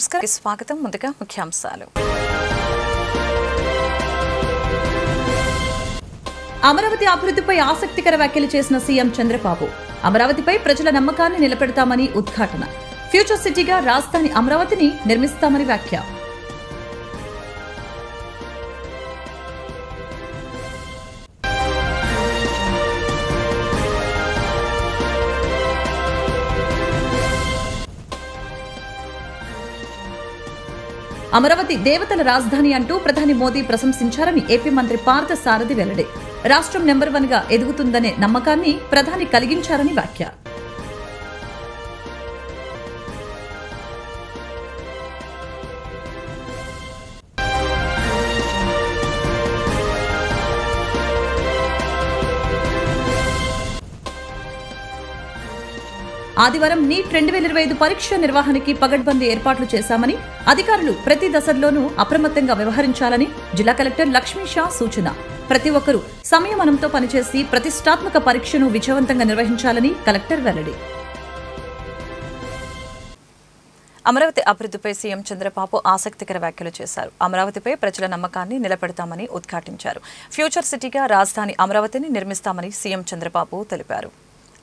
నమస్కారం, స్వాగతం. ముందుగా ముఖ్యాంశాలు. అమరావతి అభివృద్ధిపై ఆసక్తికర వ్యాఖ్యలు చేసిన సీఎం చంద్రబాబు. అమరావతిపై ప్రజల నమ్మకాన్ని నిలబెడతామని ఉద్ఘాటన. ఫ్యూచర్ సిటీగా రాజధాని అమరావతిని నిర్మిస్తామని వ్యాఖ్య. అమరావతి దేవతల రాజధాని అంటూ ప్రధాని మోదీ ప్రశంసించారని ఏపీ మంత్రి పార్థ సారథి వెల్లడి. రాష్ట్రం నెంబర్ 1 గా ఎదుగుతుందనే నమ్మకాన్ని ప్రధాని కలిగించారని వ్యాఖ్య. ఆదివారం నీట్ 2025 పరీక్ష నిర్వహణకి పగడ్బందీ ఏర్పాట్లు చేశామని, అధికారులు ప్రతి దశల్లోనూ అప్రమత్తంగా వ్యవహరించాలని జిల్లా కలెక్టర్ లక్ష్మీ షా సూచన. ప్రతి ఒక్కరూ సంయమనంతో పనిచేసి ప్రతిష్టాత్మక పరీక్షను విజయవంతంగా నిర్వహించాలని కలెక్టర్ వెల్లడి. అమరావతి అభివృద్ధిపై సీఎం చంద్రబాబు ఆసక్తికర వ్యాఖ్యలు చేశారు. అమరావతిపై ప్రజల నమ్మకాన్ని నిలబెడతామని ఉద్ఘాటించారు. ఫ్యూచర్ సిటీగా రాజధాని అమరావతిని నిర్మిస్తామని సీఎం చంద్రబాబు తెలిపారు.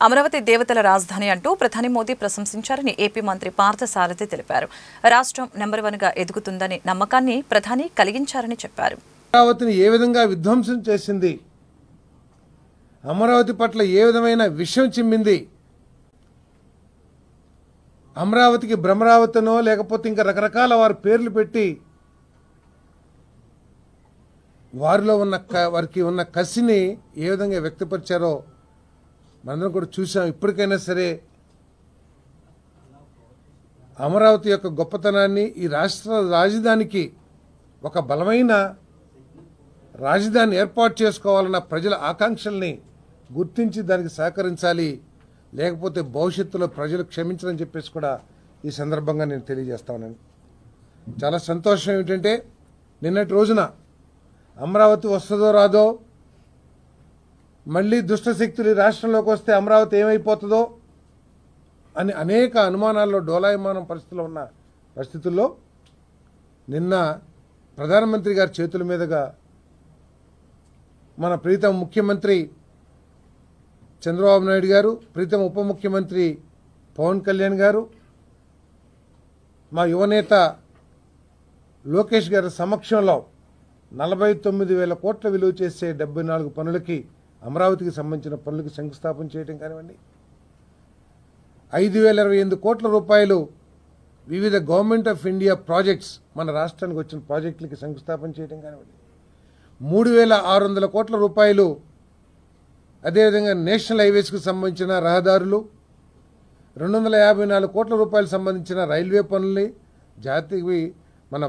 అమరావతి దేవతల రాజధాని అంటూ ప్రధాని మోదీ ప్రశంసించారని ఏపీ మంత్రి పార్థ సారథి తెలిపారు. రాష్ట్రం నెంబర్ 1 గా ఎదుగుతుందనే నమ్మకాన్ని ప్రధాని కలిగించారని చెప్పారు. అమరావతిని ఏ విధంగా విధ్వంసం చేసింది, అమరావతి పట్ల ఏ విధమైన విషయం చిమ్మింది, అమరావతికి భ్రమరావతినో లేకపోతే ఇంకా రకరకాల వారి పేర్లు పెట్టి వారికి ఉన్న కసిని ఏ విధంగా వ్యక్తపరిచారో మనందరం కూడా చూసాం. ఇప్పటికైనా సరే అమరావతి యొక్క గొప్పతనాన్ని, ఈ రాష్ట్ర రాజధానికి ఒక బలమైన రాజధాని ఏర్పాటు చేసుకోవాలన్న ప్రజల ఆకాంక్షల్ని గుర్తించి దానికి సహకరించాలి, లేకపోతే భవిష్యత్తులో ప్రజలు క్షమించరని చెప్పేసి కూడా ఈ సందర్భంగా నేను తెలియజేస్తాను. చాలా సంతోషం ఏమిటంటే నిన్నటి రోజున అమరావతి వస్తుందో రాదో, మళ్లీ దుష్టశక్తులు ఈ రాష్ట్రంలోకి వస్తే అమరావతి ఏమైపోతుందో అని అనేక అనుమానాల్లో డోలాయమానం పరిస్థితుల్లో నిన్న ప్రధానమంత్రి గారి చేతుల మీదుగా మన ప్రీతం ముఖ్యమంత్రి చంద్రబాబు నాయుడు గారు, ప్రీతం ఉప ముఖ్యమంత్రి పవన్ కళ్యాణ్ గారు, మా యువనేత లోకేష్ గారి సమక్షంలో 49,000 కోట్ల విలువ చేసే 74 పనులకి, అమరావతికి సంబంధించిన పనులకు శంకుస్థాపన చేయడం కానివ్వండి, 5,028 కోట్ల రూపాయలు వివిధ గవర్నమెంట్ ఆఫ్ ఇండియా ప్రాజెక్ట్స్, మన రాష్ట్రానికి వచ్చిన ప్రాజెక్టులకి శంకుస్థాపన చేయడం కానివ్వండి, 3,600 కోట్ల రూపాయలు అదేవిధంగా నేషనల్ హైవేస్కు సంబంధించిన రహదారులు, 254 కోట్ల రూపాయలు సంబంధించిన రైల్వే పనుల్ని జాతికి మన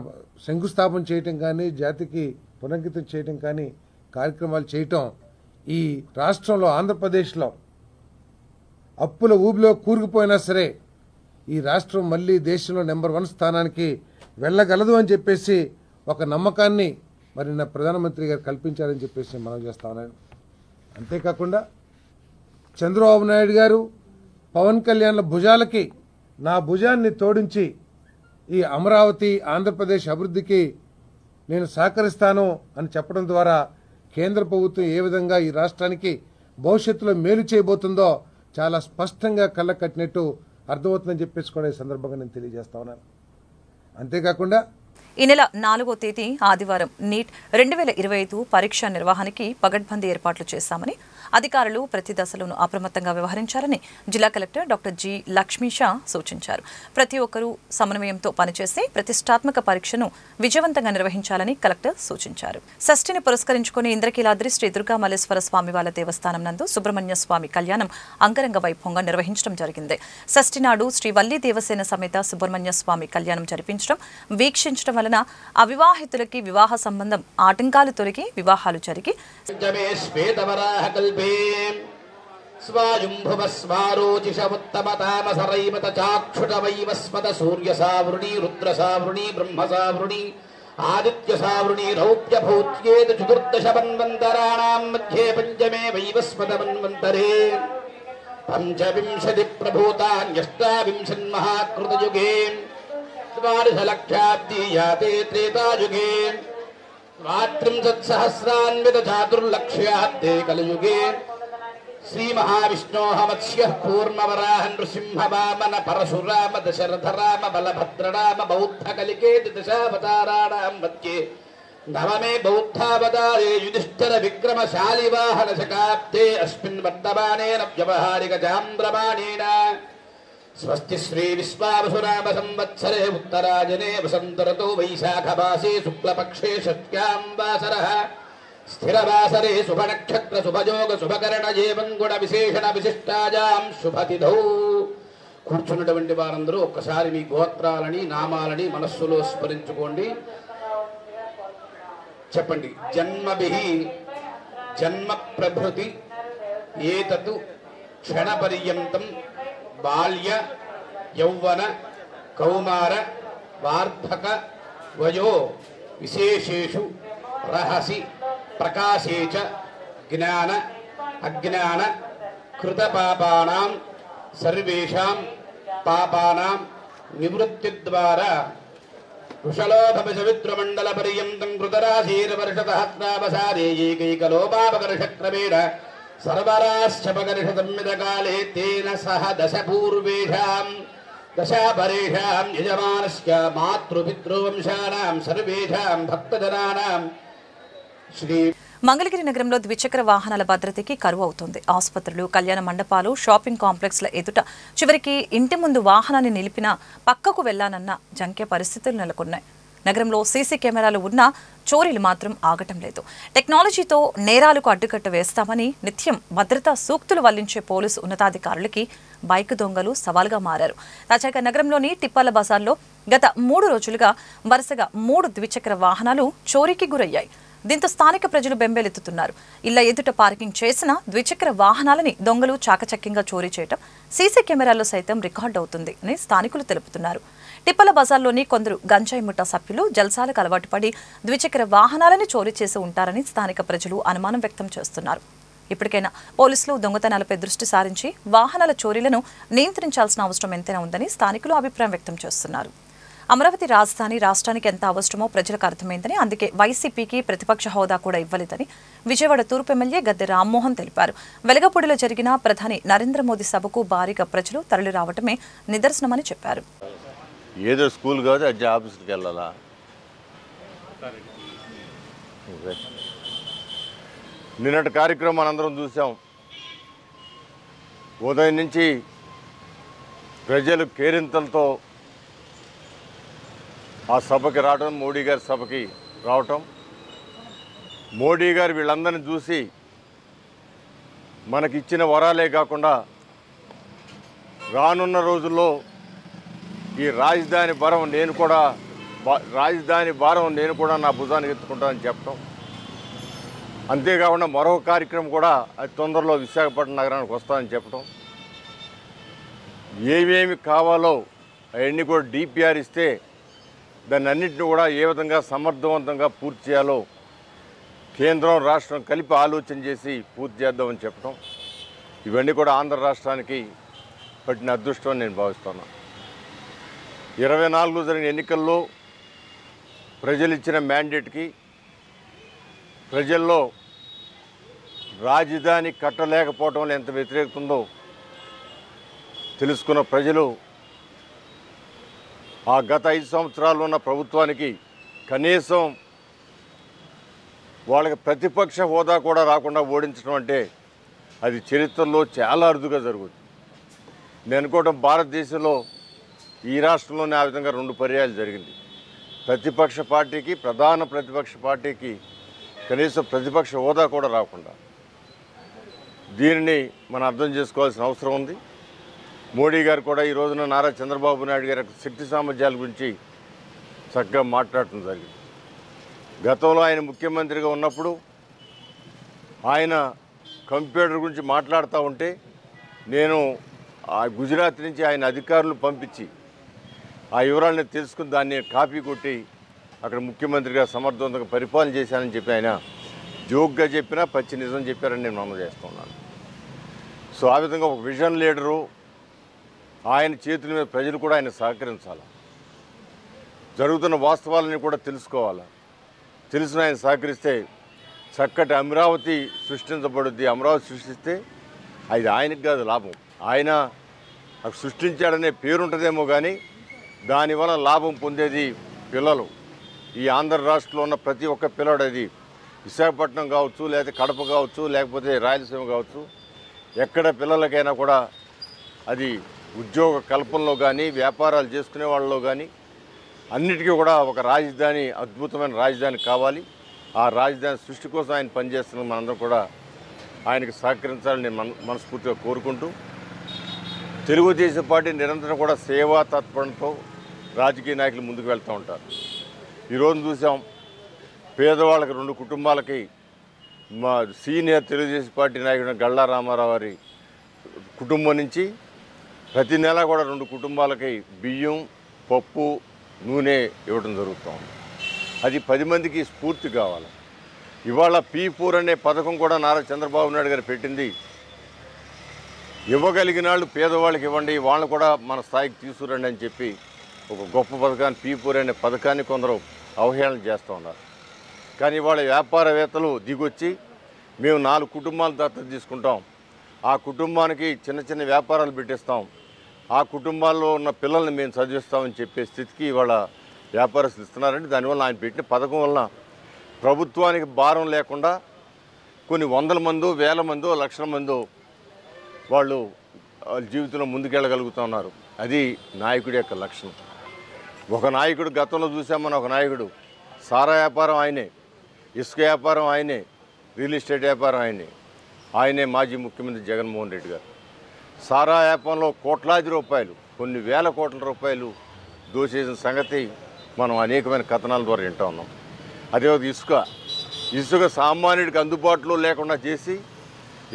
శంకుస్థాపన చేయటం కానీ, జాతికి పునరంకితం చేయటం కానీ కార్యక్రమాలు చేయటం ఈ రాష్ట్రంలో, ఆంధ్రప్రదేశ్లో అప్పుల ఊబిలో కూరుకుపోయినా సరే ఈ రాష్ట్రం మళ్లీ దేశంలో నెంబర్ 1 స్థానానికి వెళ్ళగలదు అని చెప్పేసి ఒక నమ్మకాన్ని మరి నా ప్రధానమంత్రి గారు కల్పించారని చెప్పేసి మనం చేస్తా ఉన్నాను. అంతేకాకుండా చంద్రబాబు నాయుడు గారు, పవన్ కళ్యాణ్ల భుజాలకి నా భుజాన్ని తోడించి ఈ అమరావతి ఆంధ్రప్రదేశ్ అభివృద్ధికి నేను సహకరిస్తాను అని చెప్పడం ద్వారా కేంద్ర ప్రభుత్వం ఏ విధంగా ఈ రాష్ట్రానికి భవిష్యత్తులో మేలు చేయబోతుందో చాలా స్పష్టంగా కళ్ళ కట్టినట్టు అర్థమవుతుందని చెప్పేసి కూడా ఈ సందర్భంగా నేను తెలియజేస్తా ఉన్నాను. అంతేకాకుండా ఈ నెల 4వ తేదీ ఆదివారం నీట్ 2025 పరీక్ష నిర్వహణకి పగడ్బందీ ఏర్పాట్లు చేశామని, అధికారులు ప్రతి దశలోనూ అప్రమత్తంగా వ్యవహరించాలని జిల్లా collector doctor G Lakshmi Shah సూచించారు. ప్రతి ఒక్కరూ సమన్వయంతో పనిచేసి ప్రతిష్టాత్మక పరీక్షను విజయవంతంగా నిర్వహించాలని కలెక్టర్ సూచించారు. షష్ఠిని పురస్కరించుకుని ఇంద్రకీలాద్రి శ్రీ దుర్గా మల్లేశ్వర స్వామివార్ల దేవస్థానం నందు సుబ్రహ్మణ్య స్వామి కళ్యాణం అంగరంగ వైభవంగా నిర్వహించడం జరిగింది. షష్ఠి నాడు శ్రీ వల్లి దేవసేన సమేత సుబ్రహ్మణ్య స్వామి కళ్యాణం జరిపించడం, వీక్షించడం వలన అవివాహితులకి వివాహ సంబంధం ఆటంకాలు తొలగి వివాహాలు జరిగి ఆదిత్య సావృణి రౌప్య భౌత్యేత చతుర్దశ మన్వంతరాణాం మధ్యే పంచమే వైవస్వత మన్వంతరే పంచవింశతి ప్రభూతాన్యష్టావింశన్మహాకృతయుగే ద్వాదశలక్షాబ్ది యాతే త్రేతాయుగే ద్వాత్రింశత్సహస్రాన్విత చాతుర్లక్ష్యాబ్దే కలియుగే శ్రీ మహావిష్ణోః మత్స్యః కూర్మవరాహ నృసింహ వామన పరశురామ దశరథ రామ బలభద్రరామ బౌద్ధ కలికేతి దశావతారాణాం మధ్యే నవమే బౌద్ధావతారే యుధిష్ఠిర విక్రమ శాలివాహన శకాబ్దే అస్మిన్ వర్తమానేన వ్యవహారిక చాంద్రమాణేన స్వస్తి శ్రీ విశ్వావసునామ సంవత్సరే ఉత్తరాయణే వసంత ఋతౌ వైశాఖ మాసే శుక్లపక్షే షష్ట్యాం వాసరః స్థిరవాసరే శుభనక్షత్ర శుభయోగ శుభకరణ ఏవం గుణ విశేషణ విశిష్టాయాం శుభతిథౌ. కూర్చున్నటువంటి వారందరూ ఒక్కసారి మీ గోత్రాలని నామాలని మనస్సులో స్మరించుకోండి. చెప్పండి. జన్మభిః జన్మ ప్రభృతి ఏతత్ క్షణపర్యంతం బాల్య యౌవన కౌమార వార్ధక వయో విశేషేషు రహసి ప్రకాశే చ జ్ఞాన అజ్ఞాన కృత పాపానాం సర్వేషాం పాపానాం నివృత్తి ద్వారా కుశలోభవిద్రమండల పర్యంతం కృతరాశీర్వర్షసహస్రావసారే ఏకైకలోపాపకర్షక్రమేణ సర్వరాశ్చపకర్షసంమితకాలే తేన సహ దశపూర్వేషాం దశాపరేషాం యజమానస్య మాతృపితృవంశానాం సర్వేషాం భక్తజనానాం శ్రీ. మంగళగిరి నగరంలో ద్విచక్ర వాహనాల భద్రతకి కరువు అవుతోంది. ఆసుపత్రులు, కళ్యాణ మండపాలు, షాపింగ్ కాంప్లెక్స్ల ఎదుట చివరికి ఇంటి ముందు వాహనాన్ని నిలిపినా పక్కకు వెళ్లానన్న జంకే పరిస్థితులు నెలకొన్నాయి. నగరంలో సీసీ కెమెరాలు ఉన్నా చోరీలు మాత్రం ఆగటం లేదు. టెక్నాలజీతో నేరాలకు అడ్డుకట్ట వేస్తామని నిత్యం భద్రతా సూక్తులు వల్లించే పోలీసు ఉన్నతాధికారులకి బైక్ దొంగలు సవాల్గా మారారు. తాజాగా నగరంలోని తిప్పాల బజార్లో గత 3 రోజులుగా వరుసగా 3 ద్విచక్ర వాహనాలు చోరీకి గురయ్యాయి. దీంతో స్థానిక ప్రజలు బెంబేలెత్తుతున్నారు. ఇళ్ల ఎదుట పార్కింగ్ చేసిన ద్విచక్ర వాహనాలని దొంగలు చాకచక్యంగా చోరీ చేయడం సీసీ కెమెరాల్లో సైతం రికార్డు అవుతుంది అని స్థానికులు తెలుపుతున్నారు. టిప్పల బజార్లోని కొందరు గంజాయి ముఠా సభ్యులు జల్సాలకు అలవాటు పడి ద్విచక్ర వాహనాలని చోరీ చేసి ఉంటారని స్థానిక ప్రజలు అనుమానం వ్యక్తం చేస్తున్నారు. ఇప్పటికైనా పోలీసులు దొంగతనాలపై దృష్టి సారించి వాహనాల చోరీలను నియంత్రించాల్సిన అవసరం ఎంతైనా ఉందని స్థానికులు అభిప్రాయం వ్యక్తం చేస్తున్నారు. అమరావతి రాజధాని రాష్ట్రానికి ఎంత అవసరమో ప్రజలకు అర్థమైందని, అందుకే వైసీపీకి ప్రతిపక్ష హోదా కూడా ఇవ్వలేదని విజయవాడ తూర్పు ఎమ్మెల్యే గద్దె రామ్మోహన్ తెలిపారు. వెలగపూడిలో జరిగిన ప్రధాని నరేంద్ర మోదీ సభకు భారీగా ప్రజలు తరలి రావటమే నిదర్శనమని చెప్పారు. ఏదో స్కూల్ కాదు అజ్జ ఆఫీస్కి వెళ్ళాలా? నిన్నటి కార్యక్రమం అందరం చూసాం. ఉదయం నుంచి ప్రజలు కేరింతలతో ఆ సభకి రావడం, మోడీ గారి సభకి రావటం, మోడీ గారు వీళ్ళందరినీ చూసి మనకిచ్చిన వరాలే కాకుండా రానున్న రోజుల్లో ఈ రాజధాని భారం నేను కూడా నా భుజానికి ఎత్తుకుంటానని చెప్పటం, అంతేకాకుండా మరో కార్యక్రమం కూడా అది తొందరలో విశాఖపట్నం నగరానికి వస్తానని చెప్పటం, ఏమేమి కావాలో అవన్నీ కూడా డిపిఆర్ ఇస్తే దాన్ని అన్నింటినీ కూడా ఏ విధంగా సమర్థవంతంగా పూర్తి చేయాలో కేంద్రం రాష్ట్రం కలిపి ఆలోచన చేసి పూర్తి చేద్దామని చెప్పడం, ఇవన్నీ కూడా ఆంధ్ర రాష్ట్రానికి పట్టిన అదృష్టం అని నేను భావిస్తున్నాను. 24 జరిగిన ఎన్నికల్లో ప్రజలు ఇచ్చిన మ్యాండేట్కి ప్రజల్లో రాజధాని కట్టలేకపోవడంలో ఎంత వ్యతిరేకత ఉందో తెలుసుకున్న ప్రజలు ఆ గత 5 సంవత్సరాలు ఉన్న ప్రభుత్వానికి కనీసం వాళ్ళకి ప్రతిపక్ష హోదా కూడా రాకుండా ఓడించడం అంటే అది చరిత్రలో చాలా అరుదుగా జరుగుతుంది. నేను అనుకోవడం భారతదేశంలో ఈ రాష్ట్రంలోనే ఆ విధంగా 2 పర్యాయాలు జరిగింది. ప్రతిపక్ష పార్టీకి, ప్రధాన ప్రతిపక్ష పార్టీకి కనీసం ప్రతిపక్ష హోదా కూడా రాకుండా. దీనిని మనం అర్థం చేసుకోవాల్సిన అవసరం ఉంది. మోడీ గారు కూడా ఈ రోజున నారా చంద్రబాబు నాయుడు గారి శక్తి సామర్థ్యాల గురించి చక్కగా మాట్లాడటం జరిగింది. గతంలో ఆయన ముఖ్యమంత్రిగా ఉన్నప్పుడు ఆయన కంప్యూటర్ గురించి మాట్లాడుతూ ఉంటే నేను ఆ గుజరాత్ నుంచి ఆయన అధికారులు పంపించి ఆ వివరాలను తెలుసుకుని దాన్ని కాపీ కొట్టి అక్కడ ముఖ్యమంత్రిగా సమర్థవంతంగా పరిపాలన చేశానని చెప్పి ఆయన జోక్గా చెప్పినా పచ్చి నిజం చెప్పారని నేను నమ్మకం చేస్తున్నాను. సో ఆ విధంగా ఒక విజన్ లీడరు, ఆయన చేతుల మీద ప్రజలు కూడా ఆయన సహకరించాలి. జరుగుతున్న వాస్తవాలని కూడా తెలుసుకోవాలి. తెలిసిన ఆయన సహకరిస్తే చక్కటి అమరావతి సృష్టించబడుద్ది. అమరావతి సృష్టిస్తే అది ఆయనకు కాదు లాభం. ఆయన సృష్టించాడనే పేరుంటుందేమో కానీ దానివల్ల లాభం పొందేది పిల్లలు. ఈ ఆంధ్ర రాష్ట్రంలో ఉన్న ప్రతి ఒక్క పిల్లడు, అది విశాఖపట్నం కావచ్చు, లేకపోతే కడప కావచ్చు, లేకపోతే రాయలసీమ కావచ్చు, ఎక్కడ పిల్లలకైనా కూడా అది ఉద్యోగ కల్పనలో కానీ వ్యాపారాలు చేసుకునే వాళ్ళలో కానీ అన్నిటికీ కూడా ఒక రాజధాని, అద్భుతమైన రాజధాని కావాలి. ఆ రాజధాని సృష్టి కోసం ఆయన పనిచేస్తున్న మనందరం కూడా ఆయనకు సహకరించాలని నేను మనస్ఫూర్తిగా కోరుకుంటూ, తెలుగుదేశం పార్టీ నిరంతరం కూడా సేవా తత్పరతో రాజకీయ నాయకులు ముందుకు వెళ్తూ ఉంటారు. ఈరోజు చూసాం, పేదవాళ్ళకి 2 కుటుంబాలకి మా సీనియర్ తెలుగుదేశం పార్టీ నాయకుడు గల్లా రామారావు గారి కుటుంబం నుంచి ప్రతి నెల కూడా 2 కుటుంబాలకి బియ్యం, పప్పు, నూనె ఇవ్వడం జరుగుతుంది. అది 10 మందికి స్ఫూర్తి కావాలి. ఇవాళ P4 అనే పథకం కూడా నారా చంద్రబాబు నాయుడు గారు పెట్టింది. ఇవ్వగలిగిన వాళ్ళు పేదవాళ్ళకి ఇవ్వండి, వాళ్ళు కూడా మన స్థాయికి తీసుకురండి అని చెప్పి ఒక గొప్ప పథకాన్ని, P4 అనే పథకాన్ని కొందరు అవహేళన చేస్తూ ఉన్నారు. కానీ ఇవాళ వ్యాపారవేత్తలు దిగొచ్చి మేము 4 కుటుంబాలు దత్తత తీసుకుంటాం, ఆ కుటుంబానికి చిన్న చిన్న వ్యాపారాలు పెట్టిస్తాం, ఆ కుటుంబాల్లో ఉన్న పిల్లల్ని మేము చదివిస్తామని చెప్పే స్థితికి ఇవాళ వ్యాపారస్తులు ఇస్తున్నారండి. దానివల్ల ఆయన పెట్టిన పథకం వలన ప్రభుత్వానికి భారం లేకుండా కొన్ని 100 మందో, 1000 మందో, లక్షల మందో వాళ్ళు జీవితంలో ముందుకెళ్ళగలుగుతున్నారు. అది నాయకుడి యొక్క లక్షణం. ఒక నాయకుడు గతంలో చూసామని, ఒక నాయకుడు సారా వ్యాపారం ఆయనే, ఇసుక వ్యాపారం ఆయనే, రియల్ ఎస్టేట్ వ్యాపారం ఆయనే మాజీ ముఖ్యమంత్రి జగన్మోహన్ రెడ్డి గారు. సారా వ్యాపారంలో కోట్లాది రూపాయలు, కొన్ని వేల కోట్ల రూపాయలు దోచేసిన సంగతి మనం అనేకమైన కథనాల ద్వారా వింటూ ఉన్నాం. అదే ఇసుక సామాన్యుడికి అందుబాటులో లేకుండా చేసి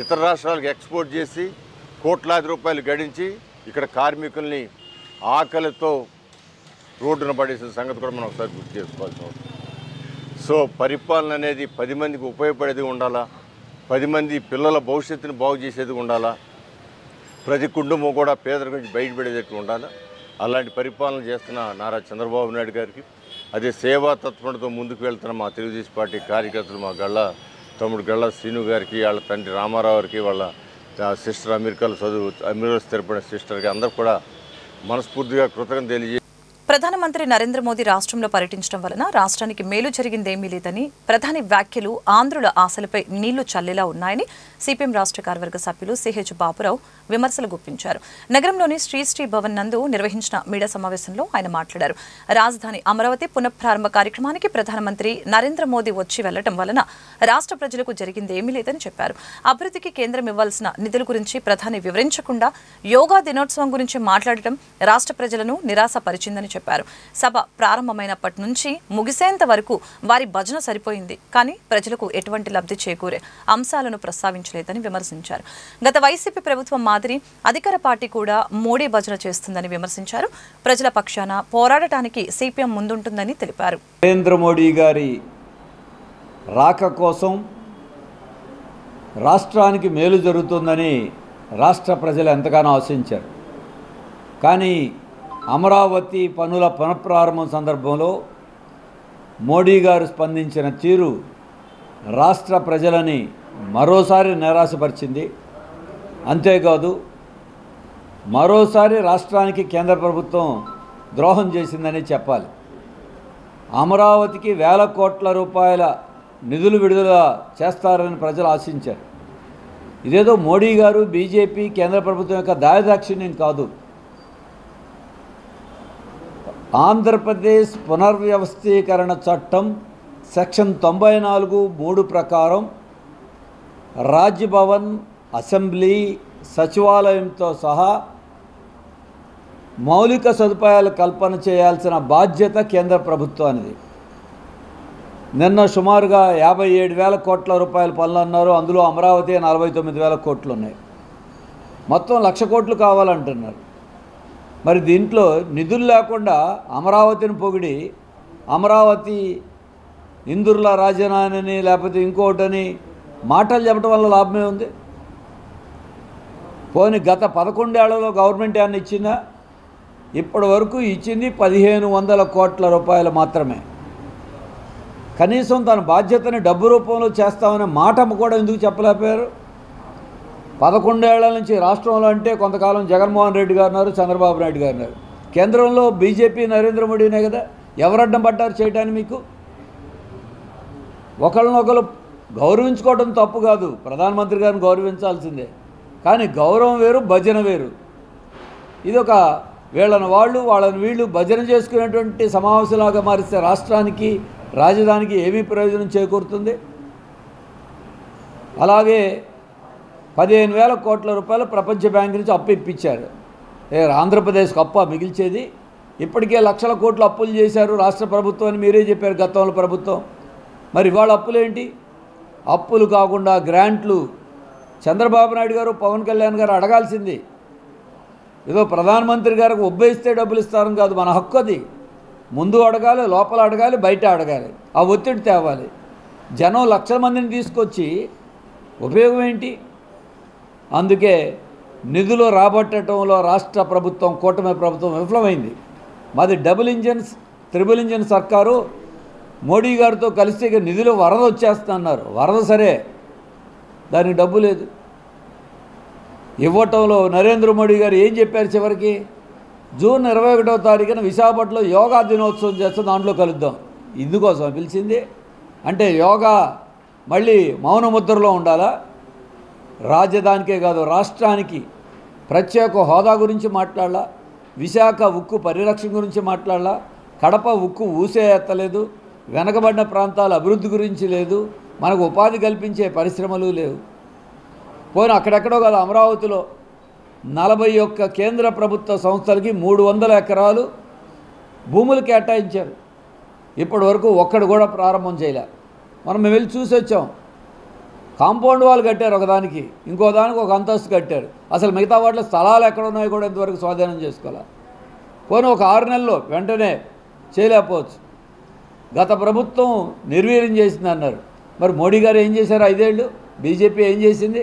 ఇతర రాష్ట్రాలకు ఎక్స్పోర్ట్ చేసి కోట్లాది రూపాయలు గడించి ఇక్కడ కార్మికుల్ని ఆకలితో రోడ్డున పడేసిన సంగతి కూడా మనం ఒకసారి గుర్తు చేసుకోవాల్సి ఉంటుంది. సో పరిపాలన అనేది 10 మందికి ఉపయోగపడేది ఉండాలా, 10 మంది పిల్లల భవిష్యత్తుని బాగు చేసేది ఉండాలా, ప్రతి కుటుంబం కూడా పేదరికం నుంచి బయటపడేటట్టు ఉండాలా. అలాంటి పరిపాలన చేస్తున్న నారా చంద్రబాబు నాయుడు గారికి, అదే సేవా తత్పరతో ముందుకు వెళ్తున్న మా తెలుగుదేశం పార్టీ కార్యకర్తలు, మా తమ్ముడు గళ్ళ శ్రీను గారికి, వాళ్ళ తండ్రి రామారావు గారికి, వాళ్ళ సిస్టర్ అమెరికాలో స్థిరపడిన సిస్టర్కి అందరూ కూడా మనస్ఫూర్తిగా కృతజ్ఞతలు తెలియజేసి, ప్రధానమంత్రి నరేంద్ర మోదీ రాష్ట్రంలో పర్యటించడం వలన రాష్ట్రానికి మేలు జరిగిందేమీ లేదని ప్రధాని వ్యాఖ్యలు ఆంధ్రుల ఆశలపై నీళ్లు చల్లేలా ఉన్నాయని సిపిఎం రాష్ట్ర కార్యవర్గ సభ్యులు సిహెచ్ బాపురావు విమర్శలు గుప్పించారు. నగరంలోని శ్రీ భవన్ నందు నిర్వహించిన మీడియా సమావేశంలో ఆయన మాట్లాడారు. రాజధాని అమరావతి పునఃప్రారంభ కార్యక్రమానికి ప్రధానమంత్రి నరేంద్ర మోదీ వచ్చి వెళ్లడం వలన రాష్ట్ర ప్రజలకు జరిగిందేమీ లేదని చెప్పారు. అభివృద్ధికి కేంద్రం ఇవ్వాల్సిన నిధుల గురించి ప్రధాని వివరించకుండా యోగా దినోత్సవం గురించి మాట్లాడటం రాష్ట్ర ప్రజలను నిరాశపరిచిందని చెప్పారు. సభ ప్రారంభమైనప్పటి నుంచి ముగిసేంత వరకు వారి భజన సరిపోయింది, కానీ ప్రజలకు ఎటువంటి లబ్ధి చేకూరే అంశాలను ప్రస్తావించలేదని విమర్శించారు. గత వైసీపీ ప్రభుత్వం మాదిరి అధికార పార్టీ కూడా మోడీ భజన చేస్తుందని విమర్శించారు. ప్రజల పక్షాన పోరాడటానికి సిపిఎం ముందుంటుందని తెలిపారు. నరేంద్ర మోడీ గారి రాక కోసం రాష్ట్రానికి మేలు జరుగుతుందని రాష్ట్ర ప్రజలు ఎంతగానో ఆశించారు. కానీ అమరావతి పనుల పునఃప్రారంభం సందర్భంలో మోడీ గారు స్పందించిన తీరు రాష్ట్ర ప్రజలని మరోసారి నిరాశపరిచింది. అంతేకాదు మరోసారి రాష్ట్రానికి కేంద్ర ప్రభుత్వం ద్రోహం చేసిందని చెప్పాలి. అమరావతికి వేల కోట్ల రూపాయల నిధులు విడుదల చేస్తారని ప్రజలు ఆశించారు. ఇదేదో మోడీ గారు, బీజేపీ, కేంద్ర ప్రభుత్వం యొక్క దాయదాక్షిణ్యం కాదు. ఆంధ్రప్రదేశ్ పునర్వ్యవస్థీకరణ చట్టం సెక్షన్ 94(3) ప్రకారం రాజ్భవన్, అసెంబ్లీ, సచివాలయంతో సహా మౌలిక సదుపాయాల కల్పన చేయాల్సిన బాధ్యత కేంద్ర ప్రభుత్వానిది. నిన్న సుమారుగా 57,000 కోట్ల రూపాయల పనులు అన్నారు. అందులో అమరావతి 49,000 కోట్లు ఉన్నాయి. మొత్తం 1,00,000 కోట్లు కావాలంటున్నారు. మరి దీంట్లో నిధులు లేకుండా అమరావతిని పొగిడి అమరావతి ఇందుర్ల రాజధాని లేకపోతే ఇంకోటని మాటలు చెప్పడం వల్ల లాభమే ఉంది? పోనీ గత 11 ఏళ్లలో గవర్నమెంట్ ఏమన్నా ఇచ్చిందా? ఇప్పటి వరకు ఇచ్చింది 1500 కోట్ల రూపాయలు మాత్రమే. కనీసం తన బాధ్యతని డబ్బు రూపంలో చేస్తామనే మాట కూడా ఎందుకు చెప్పలేకపోయారు? 11 ఏళ్ల నుంచి రాష్ట్రంలో అంటే కొంతకాలం జగన్మోహన్ రెడ్డి గారు ఉన్నారు, చంద్రబాబు నాయుడు గారు ఉన్నారు. కేంద్రంలో బీజేపీ నరేంద్ర మోడీనే కదా. ఎవరడ్డం పడ్డారు చేయడానికి మీకు? ఒకళ్ళనొకరు గౌరవించుకోవడం తప్పు కాదు, ప్రధానమంత్రి గారిని గౌరవించాల్సిందే. కానీ గౌరవం వేరు, భజన వేరు. ఇదొక వీళ్ళని వాళ్ళని వీళ్ళు భజన చేసుకునేటువంటి సమావేశంలాగా మారిస్తే రాష్ట్రానికి, రాజధానికి ఏమీ ప్రయోజనం చేకూరుతుంది? అలాగే 15,000 కోట్ల రూపాయలు ప్రపంచ బ్యాంక్ నుంచి అప్పు ఇప్పించారు. ఆంధ్రప్రదేశ్కి అప్పు మిగిల్చేది? ఇప్పటికే లక్షల కోట్ల అప్పులు చేశారు రాష్ట్ర ప్రభుత్వం అని మీరే చెప్పారు గతంలో ప్రభుత్వం. మరి ఇవాళ అప్పులేంటి? అప్పులు కాకుండా గ్రాంట్లు చంద్రబాబు నాయుడు గారు, పవన్ కళ్యాణ్ గారు అడగాల్సింది. ఏదో ప్రధానమంత్రి గారికి ఉబ్బయిస్తే డబ్బులు ఇస్తారని కాదు, మన హక్కు అది. ముందు అడగాలి, లోపల అడగాలి, బయట అడగాలి. ఆ ఒత్తిడి తేవాలి. జనం లక్షల మందిని తీసుకొచ్చి ఉపయోగం ఏంటి? అందుకే నిధులు రాబట్టడంలో రాష్ట్ర ప్రభుత్వం, కూటమి ప్రభుత్వం విఫలమైంది. మాది డబుల్ ఇంజన్స్, త్రిబుల్ ఇంజన్ సర్కారు. మోడీ గారితో కలిసి నిధులు వరద వచ్చేస్తున్నారు. వరద సరే, దానికి డబ్బు లేదు. ఇవ్వటంలో నరేంద్ర మోడీ గారు ఏం చెప్పారు చివరికి? జూన్ 21వ తారీఖున విశాఖపట్నంలో యోగా దినోత్సవం చేస్తే దాంట్లో కలుద్దాం. ఇందుకోసం పిలిచింది. అంటే యోగా మళ్ళీ మౌనముద్రలో ఉండాలా? రాజధానికే కాదు, రాష్ట్రానికి ప్రత్యేక హోదా గురించి మాట్లాడాలా? విశాఖ ఉక్కు పరిరక్షణ గురించి మాట్లాడాలా? కడప ఉక్కు ఊసే ఎత్తలేదు. వెనకబడిన ప్రాంతాల అభివృద్ధి గురించి లేదు. మనకు ఉపాధి కల్పించే పరిశ్రమలు లేవు. పోయిన అక్కడెక్కడో కాదు, అమరావతిలో 41 కేంద్ర ప్రభుత్వ సంస్థలకి 300 ఎకరాలు భూములు కేటాయించారు. ఇప్పటి వరకు ఒక్కడు కూడా ప్రారంభం చేయలే. మనం వెళ్ళి చూసి వచ్చాం. కాంపౌండ్ వాళ్ళు కట్టారు ఒకదానికి, ఇంకో దానికి ఒక అంతస్తు కట్టారు. అసలు మిగతా వాటిలో స్థలాలు ఎక్కడ ఉన్నాయో కూడా ఇంతవరకు స్వాధీనం చేసుకోవాలి. పోయిన ఒక 6 నెలల్లో వెంటనే చేయలేకపోవచ్చు. గత ప్రభుత్వం నిర్వీర్యం చేసింది అన్నారు. మరి మోడీ గారు ఏం చేశారు? 5 ఏళ్ళు బీజేపీ ఏం చేసింది?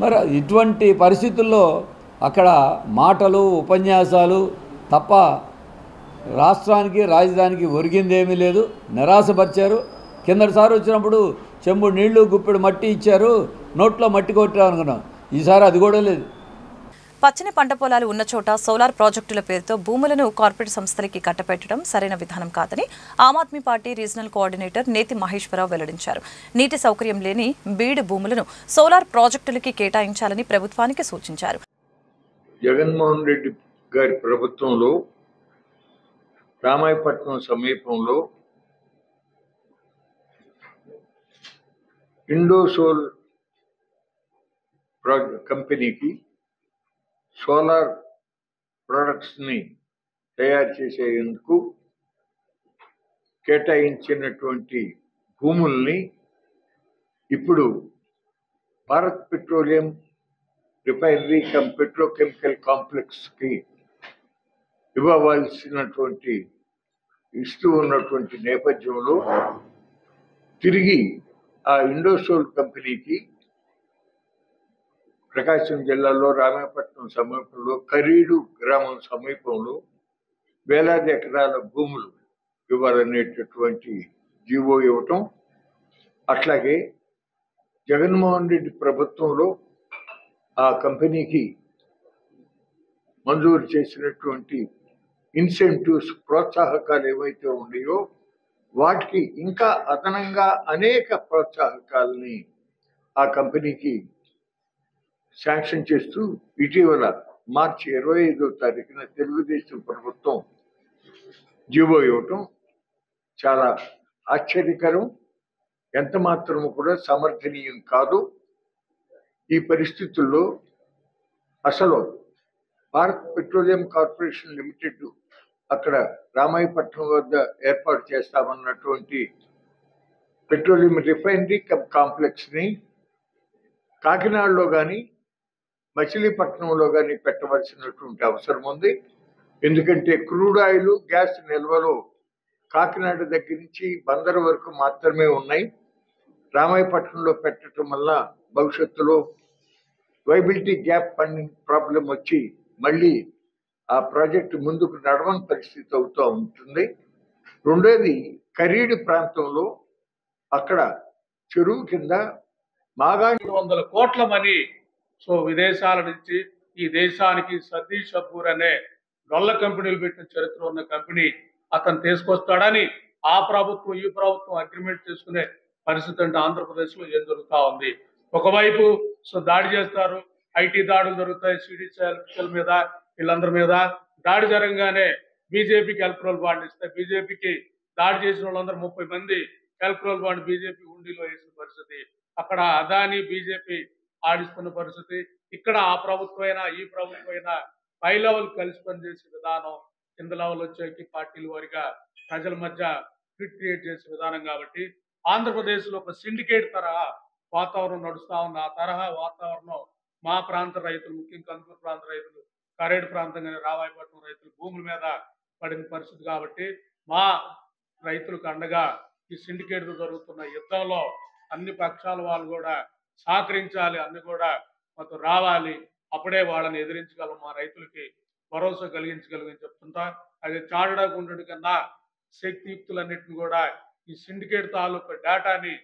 మరి ఇటువంటి పరిస్థితుల్లో అక్కడ మాటలు, ఉపన్యాసాలు తప్ప రాష్ట్రానికి, రాజధానికి ఒరిగిందేమీ లేదు. నిరాశపరిచారు. కిందటిసారి వచ్చినప్పుడు చెంబుడు నీళ్లు, గుప్పెడు మట్టి ఇచ్చారు, నోట్లో మట్టి కొట్టారు అనుకున్నాం. ఈసారి అది కూడా లేదు. పచ్చని పంట పొలాలు ఉన్న చోట సోలార్ ప్రాజెక్టుల పేరుతో భూములను కార్పొరేట్ సంస్థలకి కట్టపెట్టడం సరైన విధానం కాదని Aam Aadmi party regional coordinator నేతి మహేశ్వరరావు వెల్లడించారు. నీటి సౌకర్యం లేని బీడు భూములను సోలార్ ప్రాజెక్టులకి కేటాయించాలని ప్రభుత్వానికి సూచించారు. జగన్మోహన్ రెడ్డి గారి ప్రభుత్వంలో రామాయపట్నం సమీపంలో ఇండోసోల్ కంపెనీకి సోలార్ ప్రొడక్ట్స్ని తయారు చేసేందుకు కేటాయించినటువంటి భూముల్ని ఇప్పుడు భారత్ పెట్రోలియం రిఫైనరీ పెట్రోకెమికల్ కాంప్లెక్స్కి ఇస్తూ ఉన్నటువంటి నేపథ్యంలో తిరిగి ఆ ఇండోసోల్ కంపెనీకి ప్రకాశం జిల్లాలో రామాయపట్నం సమీపంలో కరీడు గ్రామం సమీపంలో వేలాది ఎకరాల భూములు ఇవ్వాలనేటటువంటి జీవో ఇవ్వటం, అట్లాగే జగన్మోహన్ రెడ్డి ప్రభుత్వంలో ఆ కంపెనీకి మంజూరు చేసినటువంటి ఇన్సెంటివ్స్, ప్రోత్సాహకాలు ఏవైతే ఉన్నాయో వాటికి ఇంకా అదనంగా అనేక ప్రోత్సాహకాలని ఆ కంపెనీకి శాంక్షన్ చేస్తూ ఇటీవల మార్చి 25వ తారీఖున తెలుగుదేశం ప్రభుత్వం జీవో ఇవ్వటం చాలా ఆశ్చర్యకరం, ఎంత మాత్రము కూడా సమర్థనీయం కాదు. ఈ పరిస్థితుల్లో అసలు భారత్ పెట్రోలియం కార్పొరేషన్ లిమిటెడ్ అక్కడ రామాయపట్నం వద్ద ఏర్పాటు చేస్తామన్నటువంటి పెట్రోలియం రిఫైనరీ కాంప్లెక్స్ని కాకినాడలో కానీ మచిలీపట్నంలో కానీ పెట్టవలసినటువంటి అవసరం ఉంది. ఎందుకంటే క్రూడ్ ఆయిల్, గ్యాస్ నిల్వలు కాకినాడ దగ్గర నుంచి బందరు వరకు మాత్రమే ఉన్నాయి. రామాయపట్నంలో పెట్టడం వల్ల భవిష్యత్తులో వైబిలిటీ గ్యాప్ ఫండింగ్ ప్రాబ్లం వచ్చి మళ్ళీ ఆ ప్రాజెక్టు ముందుకు నడవని పరిస్థితి అవుతూ ఉంటుంది. రెండోది కరీడి ప్రాంతంలో అక్కడ చెరువు కింద మాగాణి 300 కోట్ల మనీ సో విదేశాల నుంచి ఈ దేశానికి సతీష్ కపూర్ అనే డొల్ల కంపెనీలు పెట్టిన చరిత్ర ఉన్న కంపెనీ అతను తీసుకొస్తాడని ఆ ప్రభుత్వం ఈ ప్రభుత్వం అగ్రిమెంట్ చేసుకునే పరిస్థితి అంటే ఆంధ్రప్రదేశ్ లో ఏం జరుగుతా ఉంది. ఒకవైపు సో దాడి చేస్తారు, ఐటీ దాడులు జరుగుతాయి, సిడిసిఎల్ మీద వీళ్ళందరి మీద దాడి జరగగానే బీజేపీకి ఎలక్ట్రల్ బాండ్ ఇస్తే బీజేపీకి దాడి చేసిన వాళ్ళందరూ 30 మంది ఎలక్ట్రల్ బాండ్ బీజేపీ హుండీలో వేసిన పరిస్థితి. అక్కడ అదాని బీజేపీ ఆడిస్తున్న పరిస్థితి. ఇక్కడ ఆ ప్రభుత్వం అయినా ఈ ప్రభుత్వం అయినా పై లెవెల్ కలిసి పనిచేసే విధానం, కింద లెవెల్ వచ్చేకి పార్టీల వారిగా ప్రజల మధ్య ఫిట్ క్రియేట్ చేసే విధానం. కాబట్టి ఆంధ్రప్రదేశ్ లో ఒక సిండికేట్ తరహా వాతావరణం నడుస్తా ఉంది. ఆ తరహా వాతావరణం మా ప్రాంత రైతులు, ముఖ్యంగా కందుకూరు ప్రాంత రైతులు, కరేడు ప్రాంతం కానీ రావాయిపట్నం రైతులు భూముల మీద పడిన పరిస్థితి. కాబట్టి మా రైతులకు అండగా ఈ సిండికేట్ జరుగుతున్న యుద్ధంలో అన్ని పక్షాల వాళ్ళు కూడా సహకరించాలి, అన్ని కూడా మాకు రావాలి. అప్పుడే వాళ్ళని ఎదిరించగలం, మా రైతులకి భరోసా కలిగించగలని చెప్తుంటా. అది చాడకుండా కన్నా శక్తియుక్తులన్నింటిని కూడా ఈ సిండికేట్ తాలూకు డేటాని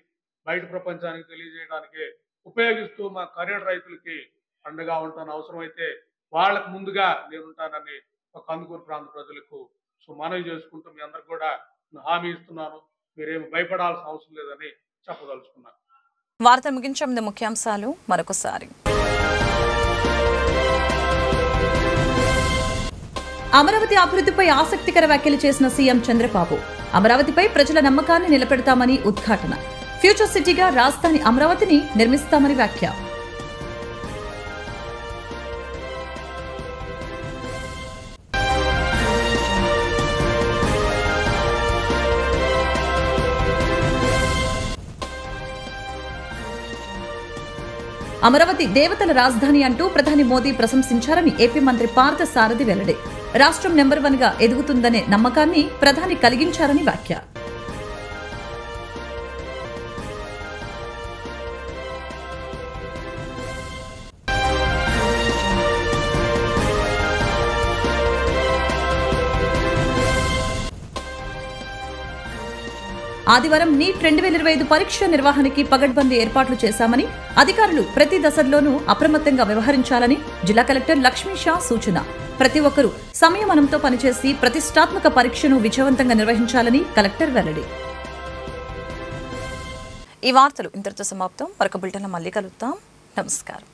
బయట ప్రపంచానికి తెలియజేయడానికి ఉపయోగిస్తూ మా కరేడు రైతులకి అండగా ఉంటాను. అవసరమైతే వాళ్ళకు ముందుగా నేనుంటానని కందుకూరు ప్రాంత ప్రజలకు సో మనవి చేసుకుంటూ మీ అందరికి కూడా హామీ ఇస్తున్నాను. మీరేమి భయపడాల్సిన అవసరం లేదని చెప్పదలుచుకున్నాను. వార్త ముగించే ముందు ముఖ్యాంశాలు మరొకసారి. అమరావతి అభివృద్ధిపై ఆసక్తికర వ్యాఖ్యలు చేసిన సీఎం చంద్రబాబు. అమరావతిపై ప్రజల నమ్మకాన్ని నిలబెడతామని ఉద్ఘాటన. ఫ్యూచర్ సిటీగా రాజధాని అమరావతిని నిర్మిస్తామని వ్యాఖ్య. అమరావతి దేవతల రాజధాని అంటూ ప్రధాని మోదీ ప్రశంసించారని ఏపీ మంత్రి పార్థ సారథి వెల్లడి. రాష్ట్రం నెంబర్ 1 గా ఎదుగుతుందనే నమ్మకాన్ని ప్రధాని కలిగించారని వ్యాఖ్య. ఆదివారం నీట్ 2025 పరీక్ష నిర్వహణకి పగడ్బందీ ఏర్పాట్లు చేశామని, అధికారులు ప్రతి దశల్లోనూ అప్రమత్తంగా వ్యవహరించాలని జిల్లా కలెక్టర్ లక్ష్మీ షా సూచన. ప్రతి ఒక్కరూ సంయమనంతో పనిచేసి ప్రతిష్టాత్మక పరీక్షను విజయవంతంగా నిర్వహించాలని కలెక్టర్ వెల్లడి. ఈ వార్తలు ఇంతటితో సమాప్తం. మరొక బులెటిన్లో మళ్ళీ కలుద్దాం. నమస్కారం.